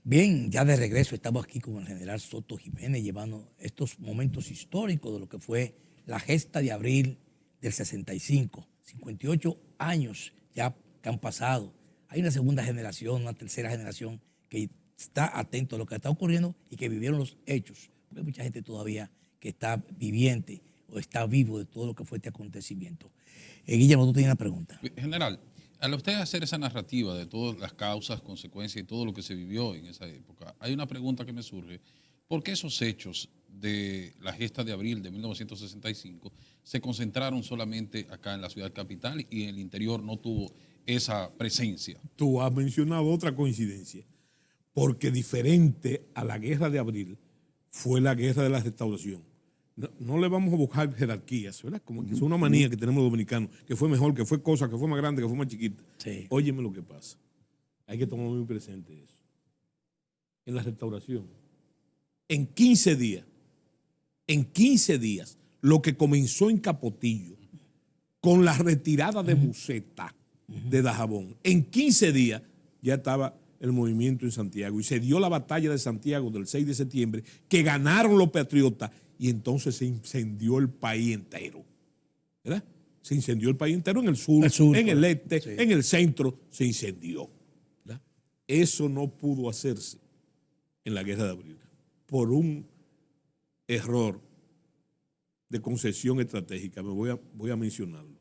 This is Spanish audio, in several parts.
Bien, ya de regreso estamos aquí con el general Soto Jiménez llevando estos momentos históricos de lo que fue la gesta de abril del 65. 58 años ya que han pasado. Hay una segunda generación, una tercera generación que está atento a lo que está ocurriendo y que vivieron los hechos. Porque hay mucha gente todavía que está viviente o está vivo de todo lo que fue este acontecimiento. Guillermo, tú tienes una pregunta. General, al usted hacer esa narrativa de todas las causas, consecuencias y todo lo que se vivió en esa época, hay una pregunta que me surge. ¿Por qué esos hechos de la gesta de abril de 1965 se concentraron solamente acá en la ciudad capital y en el interior no tuvo esa presencia? Tú has mencionado otra coincidencia, porque diferente a la guerra de abril fue la guerra de la restauración. No le vamos a buscar jerarquías, ¿verdad? Como que es una manía que tenemos los dominicanos, que fue mejor, que fue cosa, que fue más grande, que fue más chiquita. Sí. Óyeme lo que pasa. Hay que tomar muy presente eso. En la restauración, en 15 días, lo que comenzó en Capotillo, con la retirada de Buceta, de Dajabón, en 15 días ya estaba el movimiento en Santiago y se dio la batalla de Santiago del 6 de septiembre, que ganaron los patriotas y entonces se incendió el país entero. ¿Verdad? Se incendió el país entero en el sur, en el este, sí, en el centro, se incendió. ¿Verdad? Eso no pudo hacerse en la guerra de abril por un error de concesión estratégica. Voy a mencionarlo.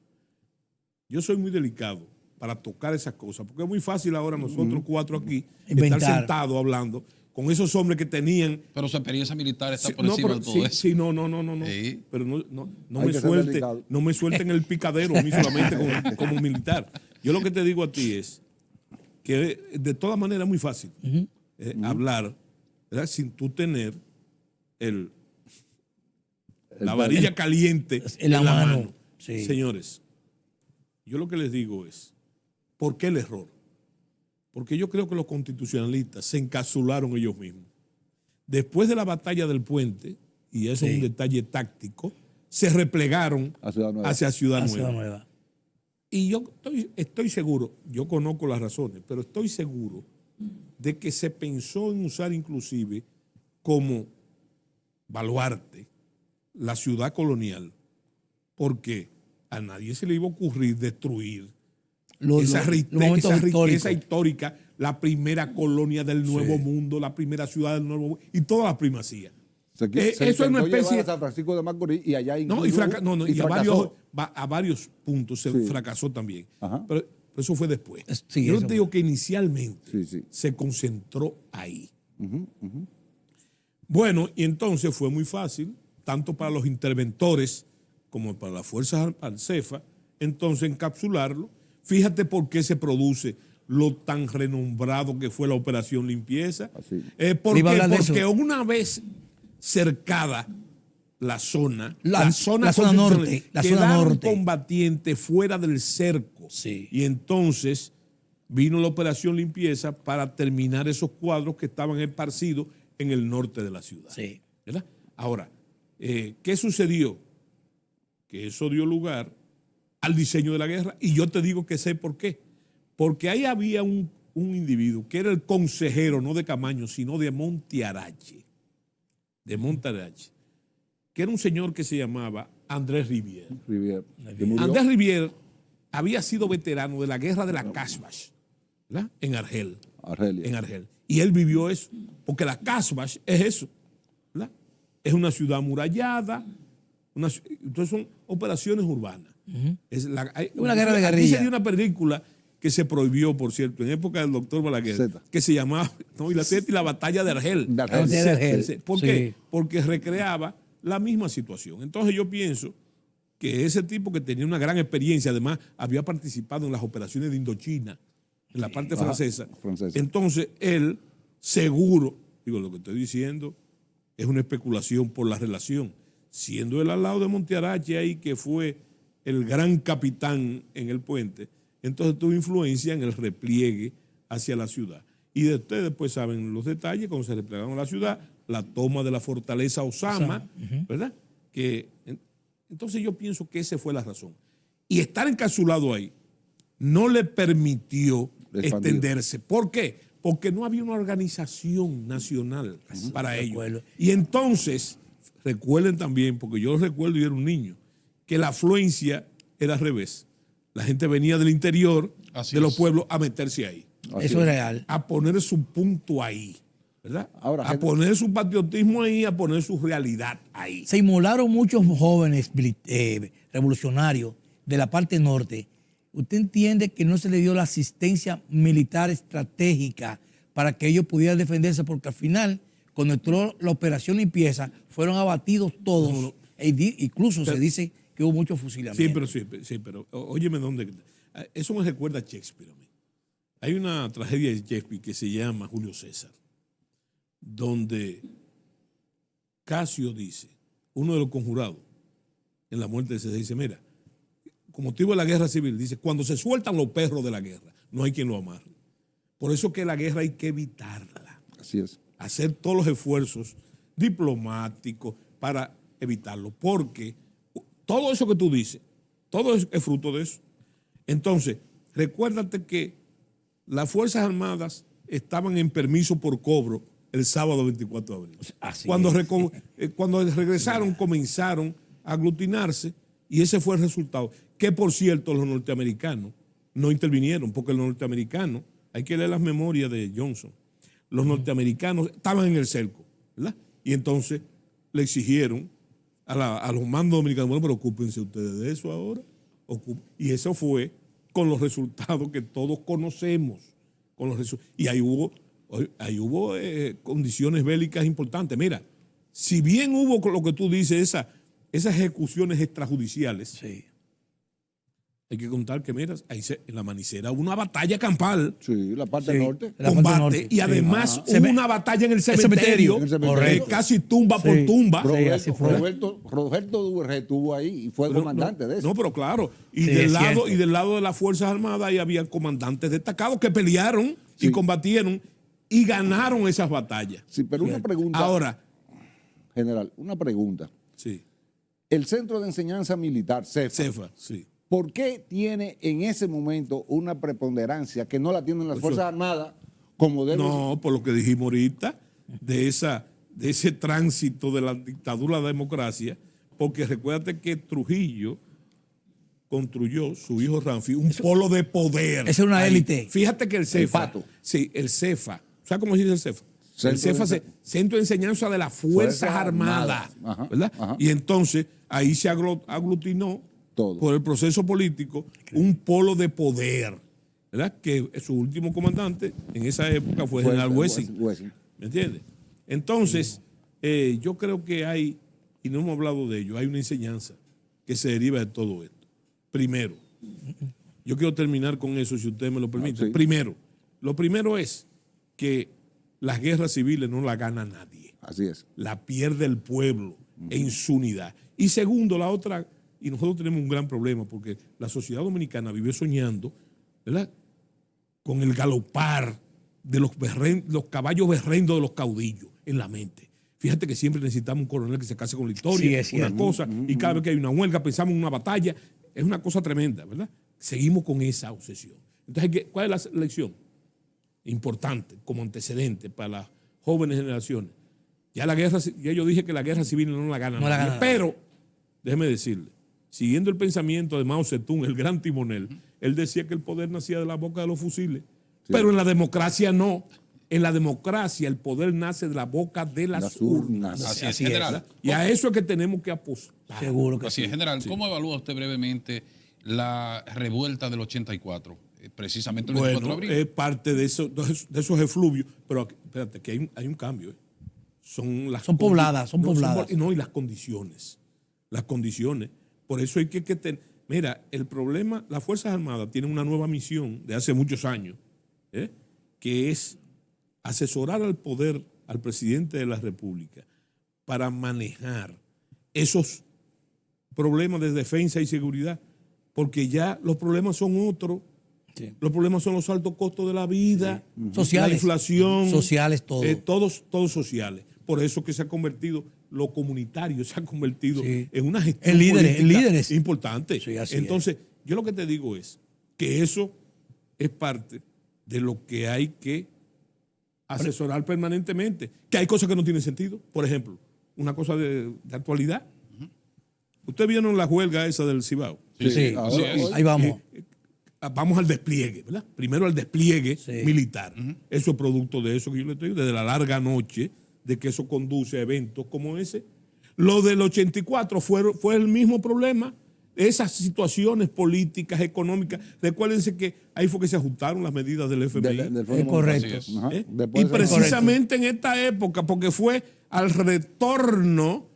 Yo soy muy delicado para tocar esas cosas, porque es muy fácil ahora nosotros cuatro aquí estar sentados hablando con esos hombres que tenían... Pero su experiencia militar está por encima de todo eso. Sí, no. Sí. Pero no me suelten el picadero a mí solamente como militar. Yo lo que te digo a ti es que de todas maneras es muy fácil hablar, ¿verdad? Sin tú tener la varilla caliente en la mano. Sí. Señores, yo lo que les digo es, ¿por qué el error? Porque yo creo que los constitucionalistas se encapsularon ellos mismos. Después de la batalla del puente, y eso es un detalle táctico, se replegaron hacia Ciudad Nueva. Y yo estoy seguro, yo conozco las razones, pero estoy seguro de que se pensó en usar inclusive como baluarte la ciudad colonial, porque a nadie se le iba a ocurrir destruir esa riqueza histórica, la primera colonia del Nuevo Mundo, la primera ciudad del Nuevo Mundo y toda la primacía. Eso es una especie... a San Francisco de Macorís y allá y a varios puntos se fracasó también. Pero eso fue después. Sí, yo te digo que inicialmente se concentró ahí. Bueno, y entonces fue muy fácil, tanto para los interventores como para las fuerzas al-Cefa, entonces encapsularlo. Fíjate por qué se produce lo tan renombrado que fue la Operación Limpieza. Porque una vez cercada la zona norte, quedaron combatientes fuera del cerco. Sí. Y entonces vino la Operación Limpieza para terminar esos cuadros que estaban esparcidos en el norte de la ciudad. Sí. ¿Verdad? Ahora, ¿qué sucedió? Que eso dio lugar al diseño de la guerra, y yo te digo que sé por qué. Porque ahí había un individuo que era el consejero, no de Camaño, sino de Montearache. Que era un señor que se llamaba Andrés Rivière. Andrés Rivière había sido veterano de la guerra de la Casbah, ¿verdad? En Argel. Y él vivió eso, porque la Casbah es eso, ¿verdad? Es una ciudad amurallada, entonces son operaciones urbanas. Es una guerra de guerrilla. Aquí se dio una película que se prohibió, por cierto, en época del doctor Balaguer, que se llamaba la batalla de Argel. ¿Por qué? Porque recreaba la misma situación. Entonces yo pienso que ese tipo que tenía una gran experiencia, además había participado en las operaciones de Indochina, en la parte francesa. Entonces él, seguro, lo que estoy diciendo es una especulación por la relación, siendo él al lado de Montearache ahí, que fue el gran capitán en el puente, entonces tuvo influencia en el repliegue hacia la ciudad. Y ustedes después saben los detalles, cuando se replegaron a la ciudad, la toma de la fortaleza Osama, ¿verdad? Entonces yo pienso que esa fue la razón. Y estar encapsulado ahí no le permitió extenderse. ¿Por qué? porque no había una organización nacional para ello. Y entonces, recuerden también, porque yo recuerdo y era un niño, que la afluencia era al revés. La gente venía del interior de los pueblos a meterse ahí. Eso es real. A poner su punto ahí, ¿verdad? Ahora, a poner su patriotismo ahí, a poner su realidad ahí. Se inmolaron muchos jóvenes revolucionarios de la parte norte. ¿Usted entiende que no se le dio la asistencia militar estratégica para que ellos pudieran defenderse? Porque al final, cuando entró la operación limpieza, fueron abatidos todos. Incluso se dice que hubo muchos fusilamientos. Sí, pero óyeme dónde. Eso me recuerda a Shakespeare a mí. Hay una tragedia de Shakespeare que se llama Julio César, donde Casio dice, uno de los conjurados, en la muerte de César, dice, mira, con motivo de la guerra civil, dice, cuando se sueltan los perros de la guerra, no hay quien lo amarre. Por eso que la guerra hay que evitarla. Así es. Hacer todos los esfuerzos diplomáticos para evitarlo, porque todo eso que tú dices, todo es fruto de eso. Entonces, recuérdate que las Fuerzas Armadas estaban en permiso por cobro el sábado 24 de abril. Cuando regresaron, comenzaron a aglutinarse y ese fue el resultado. Que, por cierto, los norteamericanos no intervinieron, porque los norteamericanos, hay que leer las memorias de Johnson, los norteamericanos estaban en el cerco, ¿verdad? Y entonces le exigieron a los mandos dominicanos, bueno, pero ocúpense ustedes de eso ahora. Y eso fue con los resultados que todos conocemos. Y ahí hubo condiciones bélicas importantes. Mira, si bien hubo lo que tú dices, esas ejecuciones extrajudiciales, sí, hay que contar que, mira, ahí en la Manicera hubo una batalla campal. Sí, la parte norte. Combate, y además hubo una batalla en el cementerio. Casi tumba por tumba. Roberto Duvergé estuvo ahí y fue comandante de eso. No, pero claro. Y del lado de las Fuerzas Armadas ahí había comandantes destacados que pelearon y combatieron y ganaron esas batallas. Sí, pero una pregunta. Ahora, general, una pregunta. Sí. El Centro de Enseñanza Militar, CEFA, sí. ¿Por qué tiene en ese momento una preponderancia que no la tienen las Fuerzas Armadas como debe? No, por lo que dijimos ahorita, de ese tránsito de la dictadura a la democracia, porque recuérdate que Trujillo construyó, su hijo Ramfi, un polo de poder. Es una élite. Fíjate que el CEFA. El CEFA. ¿Sabes cómo se dice el CEFA? El CEFA, Centro de Enseñanza de las Fuerzas Armadas. ¿Verdad? Ajá. Y entonces ahí se aglutinó todo por el proceso político, un polo de poder, ¿verdad? Que su último comandante en esa época fue el general Wessing. ¿Me entiendes? Entonces, yo creo que hay, y no hemos hablado de ello, hay una enseñanza que se deriva de todo esto. Primero, yo quiero terminar con eso, si usted me lo permite. Sí. Lo primero es que las guerras civiles no las gana nadie. Así es. La pierde el pueblo en su unidad. Y segundo, la otra. Y nosotros tenemos un gran problema porque la sociedad dominicana vive soñando, ¿verdad?, con el galopar de los caballos berrendos de los caudillos en la mente. Fíjate que siempre necesitamos un coronel que se case con la historia, una cosa, y cada vez que hay una huelga pensamos en una batalla. Es una cosa tremenda, ¿verdad? Seguimos con esa obsesión. Entonces, ¿cuál es la lección? Importante, como antecedente para las jóvenes generaciones. Ya yo dije que la guerra civil no la gana nadie, pero déjeme decirle, siguiendo el pensamiento de Mao Zedong, el gran timonel, él decía que el poder nacía de la boca de los fusiles. Sí. Pero en la democracia no. En la democracia el poder nace de la boca de las urnas. Así es, general. Y a eso es que tenemos que apostar. Seguro que así es, general. Sí. ¿Cómo evalúa usted brevemente la revuelta del 84? Precisamente el 24 de abril. Es parte de esos efluvios. Pero espérate, que hay un cambio. Son pobladas. No, y las condiciones. Las condiciones. Por eso hay que tener. Mira, el problema, las Fuerzas Armadas tienen una nueva misión de hace muchos años, que es asesorar al poder, al presidente de la República, para manejar esos problemas de defensa y seguridad, porque ya los problemas son otros. Sí. Los problemas son los altos costos de la vida, sociales, la inflación, sociales, todos sociales. Por eso que se ha convertido, lo comunitario se ha convertido en una gestión líderes importante. Sí, entonces, yo lo que te digo es que eso es parte de lo que hay que asesorar permanentemente, que hay cosas que no tienen sentido. Por ejemplo, una cosa de actualidad. ¿Ustedes vieron la huelga esa del Cibao? Sí. Ahí vamos. Vamos al despliegue, ¿verdad? Primero al despliegue militar. Eso es producto de eso que yo le estoy diciendo, desde la larga noche, de que eso conduce a eventos como ese. Lo del 84 fue el mismo problema. Esas situaciones políticas, económicas, recuérdense que ahí fue que se ajustaron las medidas del FMI. Es correcto. Y precisamente en esta época, porque fue al retorno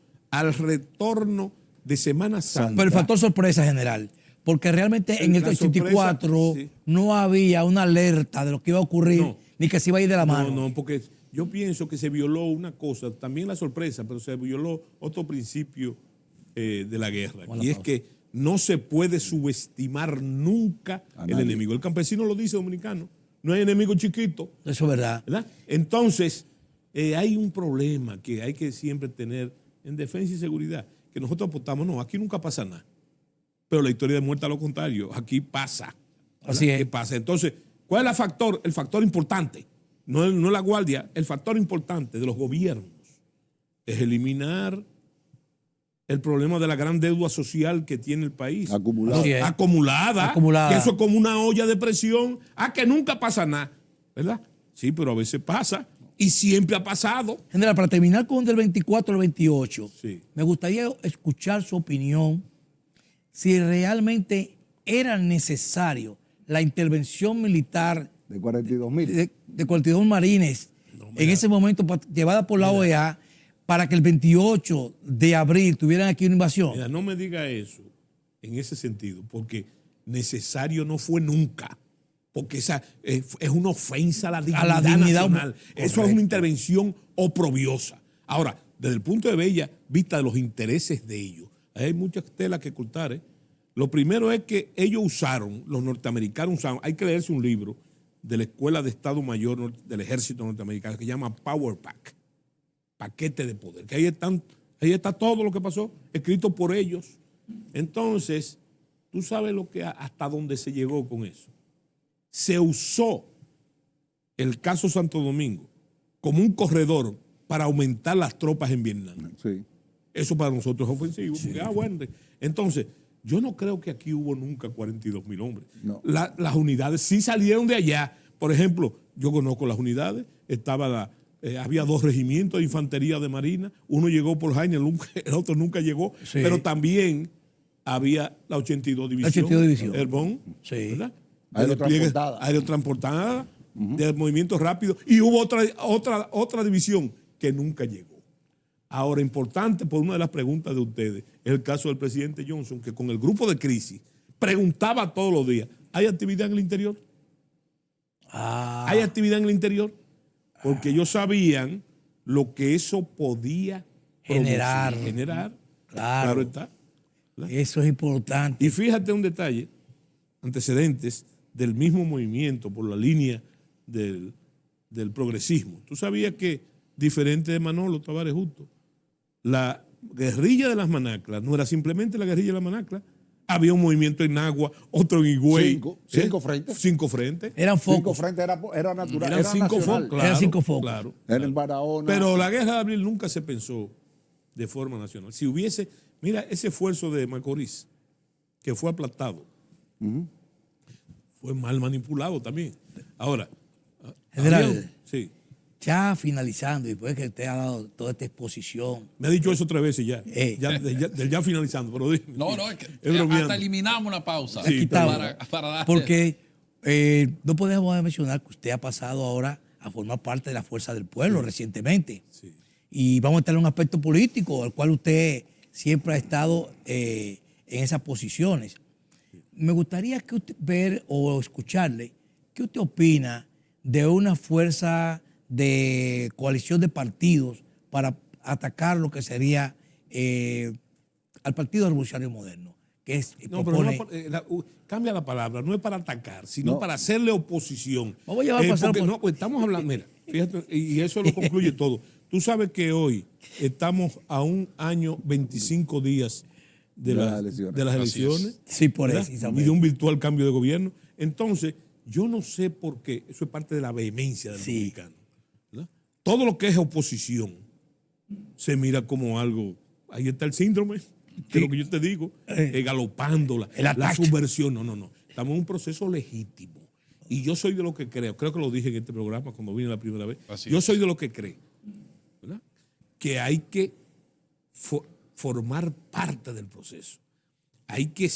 de Semana Santa. Pero el factor sorpresa general, porque realmente en el 84 no había una alerta de lo que iba a ocurrir, ni que se iba a ir de la mano. No, porque yo pienso que se violó una cosa, también la sorpresa, pero se violó otro principio de la guerra. Y es que no se puede subestimar nunca el enemigo. El campesino lo dice dominicano, no hay enemigo chiquito. Eso es verdad. Entonces, hay un problema que hay que siempre tener en defensa y seguridad, que nosotros apostamos, no, aquí nunca pasa nada. Pero la historia demuestra lo contrario, aquí pasa. Así es. ¿Qué pasa? Entonces, ¿cuál es el factor importante? No la guardia, el factor importante de los gobiernos es eliminar el problema de la gran deuda social que tiene el país. Acumulada. Que eso es como una olla de presión. Que nunca pasa nada, ¿verdad? Sí, pero a veces pasa y siempre ha pasado. General, para terminar con del 24 al 28, me gustaría escuchar su opinión si realmente era necesario la intervención militar de 42.000 de 42 marines en ese momento llevada por la OEA para que el 28 de abril tuvieran aquí una invasión. Mira, no me diga eso en ese sentido, porque necesario no fue nunca. Porque esa es una ofensa a la dignidad nacional. Eso es una intervención oprobiosa. Ahora, desde el punto de vista de los intereses de ellos, hay muchas telas que cortar. Lo primero es que ellos usaron, los norteamericanos usaron, hay que leerse un libro de la Escuela de Estado Mayor del Ejército Norteamericano que se llama Power Pack, paquete de poder, que ahí está todo lo que pasó, escrito por ellos. Entonces, tú sabes hasta dónde se llegó con eso. Se usó el caso Santo Domingo como un corredor para aumentar las tropas en Vietnam. Sí. Eso para nosotros es ofensivo. Porque, bueno. Entonces, yo no creo que aquí hubo nunca 42.000 hombres. No. Las unidades sí salieron de allá. Por ejemplo, yo conozco las unidades. Había 2 regimientos de infantería de marina. Uno llegó por Jaime, el otro nunca llegó. Sí. Pero también había la 82 División. La 82 División. Herbón, sí. ¿verdad? Aerotransportada. Del movimiento rápido. Y hubo otra división que nunca llegó. Ahora, importante por una de las preguntas de ustedes, es el caso del presidente Johnson, que con el grupo de crisis preguntaba todos los días, ¿hay actividad en el interior? ¿Hay actividad en el interior? Porque ellos sabían lo que eso podía generar. Claro está. ¿Verdad? Eso es importante. Y fíjate un detalle, antecedentes del mismo movimiento por la línea del progresismo. ¿Tú sabías que, diferente de Manolo Tavares Justo, la guerrilla de las Manaclas no era simplemente la guerrilla de las Manaclas? Había un movimiento en Nagua, otro en Higüey. 5 frentes. 5 frentes. Eran focos. 5 frentes era natural. Eran 5 focos. Eran 5 focos. Claro. Era en Barahona. Pero la guerra de abril nunca se pensó de forma nacional. Si hubiese, mira, ese esfuerzo de Macorís, que fue aplastado, fue mal manipulado también. Ahora, general, sí. Ya finalizando, después que usted ha dado toda esta exposición. Me ha dicho eso 3 veces ya. Ya finalizando, pero dime. No, es que hasta eliminamos una pausa. Sí, para darle. Porque no podemos mencionar que usted ha pasado ahora a formar parte de la Fuerza del Pueblo recientemente. Sí. Y vamos a estar en un aspecto político, al cual usted siempre ha estado en esas posiciones. Me gustaría que usted ver o escucharle qué usted opina de una fuerza de coalición de partidos para atacar lo que sería al Partido Revolucionario Moderno, que es cambia la palabra, no es para atacar, sino para hacerle oposición. Vamos a llevar a pasar pues estamos hablando, mira, fíjate, y eso lo concluye todo. Tú sabes que hoy estamos a un año, 25 días de las elecciones. Sí, por eso. Y de un virtual cambio de gobierno. Entonces, yo no sé por qué, eso es parte de la vehemencia del dominicano. todo lo que es oposición se mira como algo. Ahí está el síndrome, que es lo que yo te digo, galopando, la subversión. No. Estamos en un proceso legítimo. Y yo soy de lo que creo que lo dije en este programa cuando vine la primera vez. Yo soy de lo que cree, ¿verdad? Que hay que formar parte del proceso. Hay que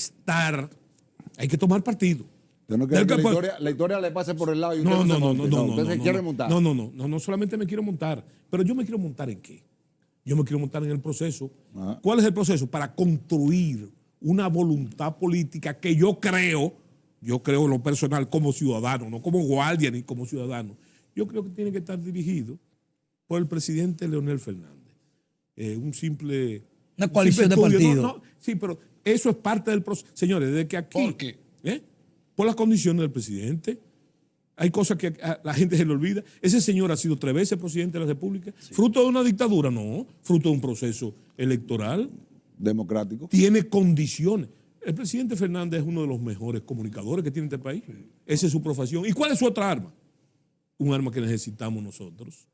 tomar partido. Yo no quiero que la historia le pase por el lado y usted usted se quiere montar. No solamente me quiero montar, pero yo me quiero montar ¿en qué? Yo me quiero montar en el proceso. ¿Cuál es el proceso? Para construir una voluntad política que yo creo en lo personal como ciudadano, no como guardia ni como ciudadano. Yo creo que tiene que estar dirigido por el presidente Leonel Fernández. Una coalición de partidos. Sí, pero eso es parte del proceso. Señores, desde que aquí... ¿Por qué? Por las condiciones del presidente. Hay cosas que a la gente se le olvida. Ese señor ha sido 3 veces presidente de la República. Sí. ¿Fruto de una dictadura? No. Fruto de un proceso electoral. Democrático. Tiene condiciones. El presidente Fernández es uno de los mejores comunicadores que tiene este país. Sí. Esa es su profesión. ¿Y cuál es su otra arma? Un arma que necesitamos nosotros,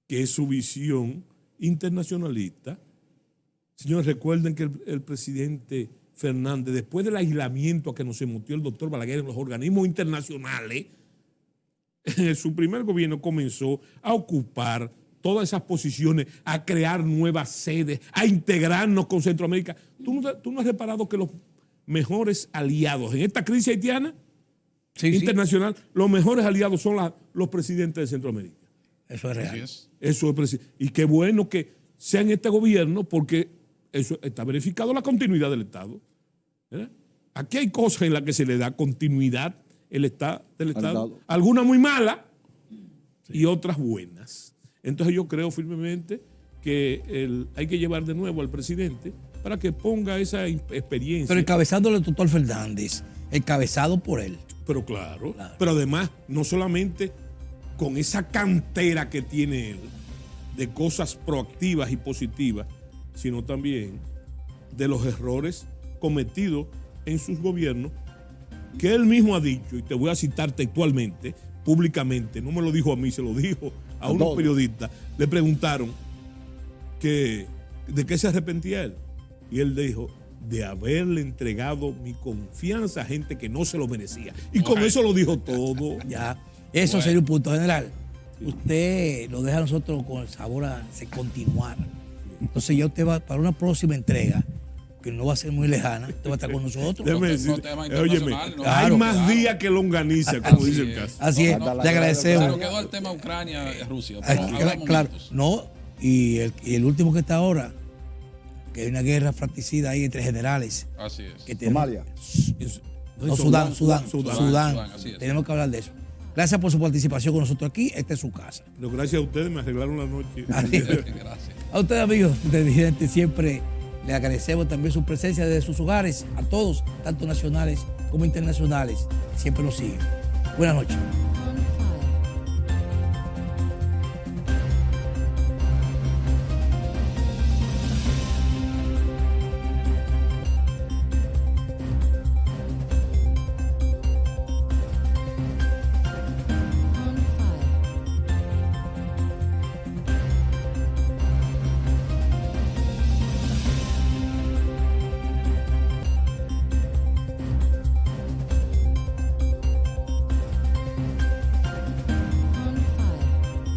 que es su visión internacionalista. Señores, recuerden que el presidente Fernández, después del aislamiento a que nos sometió el doctor Balaguer en los organismos internacionales, en su primer gobierno comenzó a ocupar todas esas posiciones, a crear nuevas sedes, a integrarnos con Centroamérica. ¿Tú no has reparado que los mejores aliados en esta crisis haitiana internacional, los mejores aliados son los presidentes de Centroamérica? Eso es real. Eso es, y qué bueno que sea en este gobierno, porque eso está verificado la continuidad del Estado. Aquí hay cosas en las que se le da continuidad del Estado. Algunas muy malas y otras buenas. Entonces yo creo firmemente que hay que llevar de nuevo al presidente para que ponga esa experiencia. Pero encabezándole al doctor Fernández, encabezado por él. Pero claro. Pero además, no solamente con esa cantera que tiene él de cosas proactivas y positivas, sino también de los errores cometidos en sus gobiernos, que él mismo ha dicho, y te voy a citar textualmente, públicamente, no me lo dijo a mí, se lo dijo a unos periodistas. Le preguntaron de qué se arrepentía él, y él dijo, de haberle entregado mi confianza a gente que no se lo merecía. Y con eso lo dijo todo. Ya, eso sería un punto general. Usted lo deja a nosotros con el sabor a continuar. Entonces ya usted va para una próxima entrega, que no va a ser muy lejana, usted va a estar con nosotros. Óyeme, hay más días que longaniza, como dice el caso. Así es, le agradecemos. Pero quedó el tema Ucrania-Rusia. Claro, no, y el último que está ahora, que hay una guerra fratricida ahí entre generales. Así es. Somalia. No, Sudán. Tenemos que hablar de eso. Gracias por su participación con nosotros aquí. Esta es su casa. Pero gracias a ustedes, me arreglaron la noche. Gracias. A ustedes, amigos televidentes, siempre les agradecemos también su presencia desde sus hogares. A todos, tanto nacionales como internacionales, siempre nos siguen. Buenas noches.